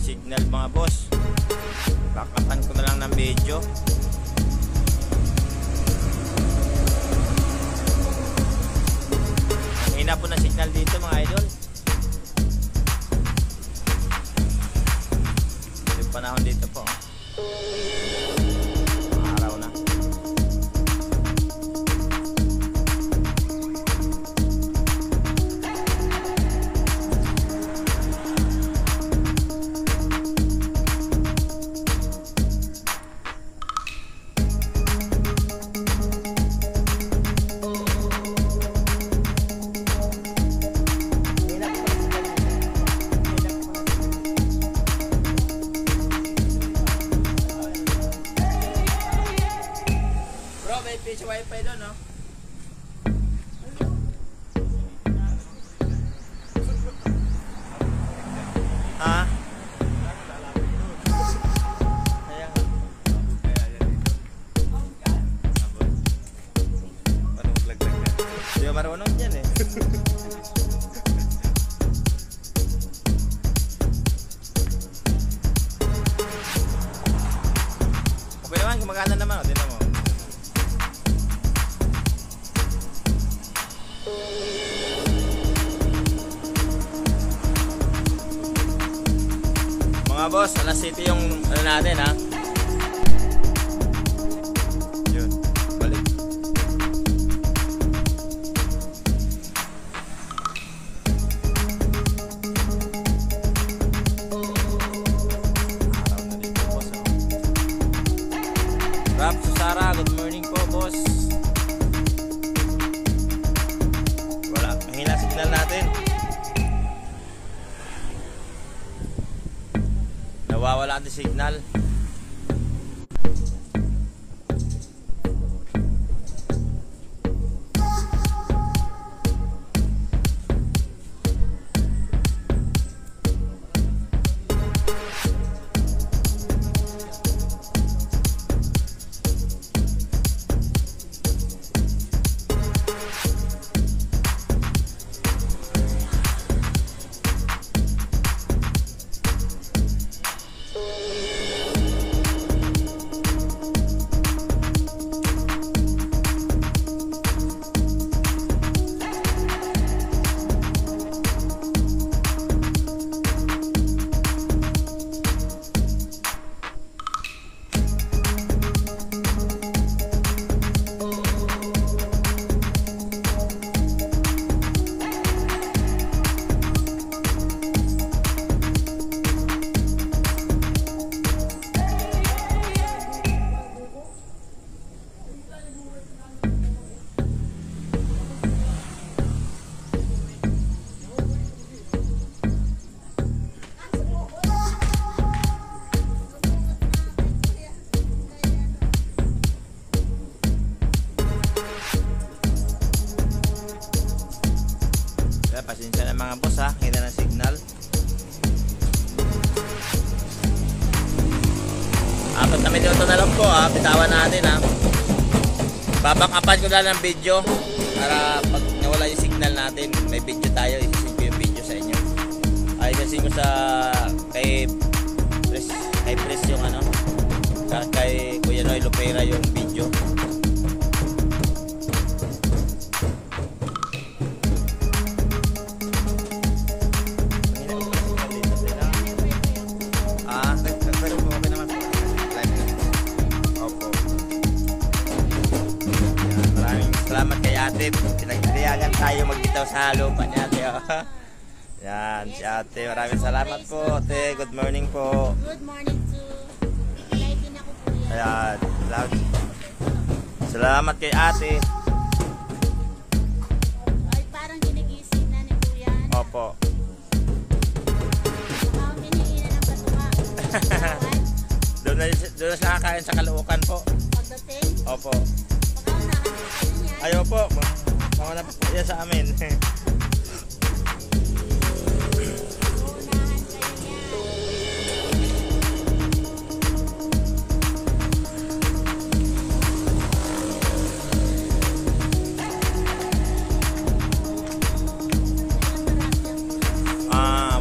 signal mga boss. Backupan ko na lang ng video. Hina po na signal dito mga idol. Yung panahon dito po. Araw na. May pitch wifi doon, no? Ha? Ayan. Hindi marunong dyan eh. Okay naman, gumagana naman. Hindi naman. Mga boss, alas 7 yung ano natin ha. Yun, balik. Araw na dito boss. Rap Susara, good morning po boss. Wala, mahina signal natin. Nawawala ang signal. Pasensya na mga boss ha, hina ng signal. Apat na minuto na lang po ha, bitawan natin ha. Babakapan ko lang ng video para pag nawala yung signal natin, may video tayo, isising ko yung video sa inyo. Ay kasi ko sa kay Press yung ano, kay Kuya Noy Lopera yung video. Salamat kay ate, pinagbiyagan tayo magbitaw sa lupa niya ate. Yan, si ate, maraming salamat po ate, good morning po. Good morning to live din ako po yan. Ayan, salamat kay ate. Ay, parang ginigising na ni Kuya. Opo. Hinihinan ng patuka. Doon na siya kakain sa Caloocan po. Pagdating, Opo. pagkaunahan ko kayo niya. Ayaw po, mga yan sa amin. Uunahan kayo niya.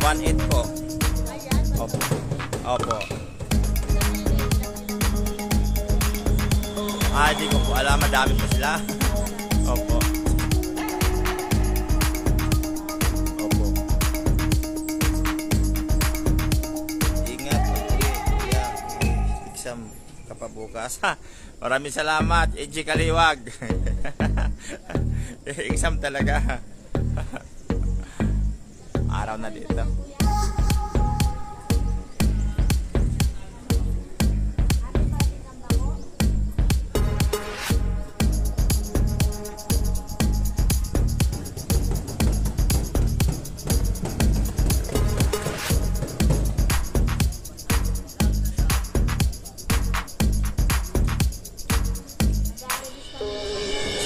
1.8 po. Ayan, Opo. Opo. Ah, hindi ko po alam. Madami pa sila. Opo. Opo. Ingat. Yeah. Exam kapabukas. Maraming salamat. EJ Kaliwag. Exam talaga. Araw na dito.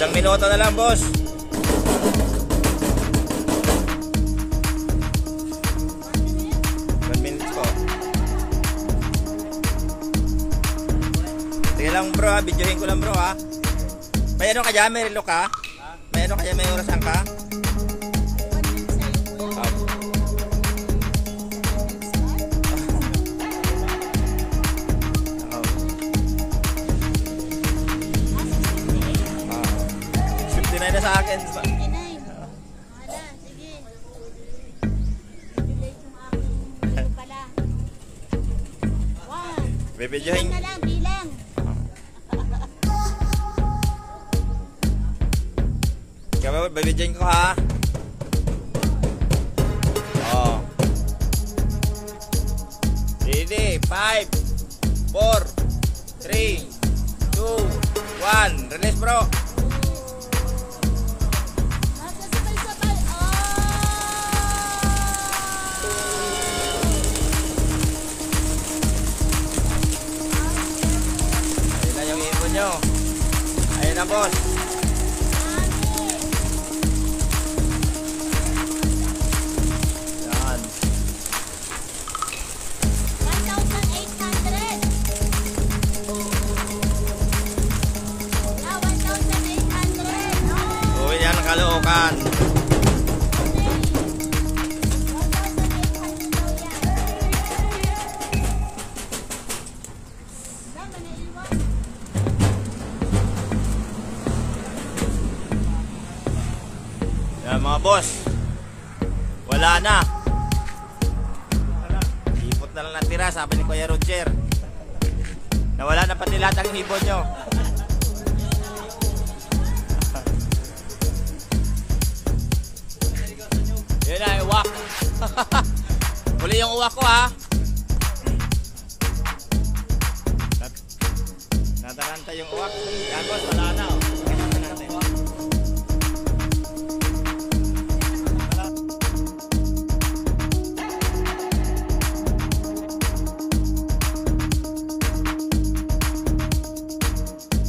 Isang minuto na lang, boss. Sige lang bro ha, videohin ko lang bro ha. May ano ka dyan? May relo ka? May ano ka dyan? May orasan ka? Na sa akin. 59. Wala, sige. Delete yung aking video pala. Wow. Bibidyohin. Bilang na lang, bilang. Bibidyohin ko ha. Oh. Ready? 5 4 3 2 1. Release bro. Sabay-sabay. Ayun na yung ibon nyo. Ayun na boss. Yan. 1,800. Ah, 1,800. Uwi yan ang Caloocan. Yan mga boss. Wala na. Ipot na lang natira, sabi ni Kuya Roger. Nawala na pati lahat ang ibon nyo. Yun na, uwak. Huli yung uwak ko ha. Nataranta yung uwak. Yan boss, wala na.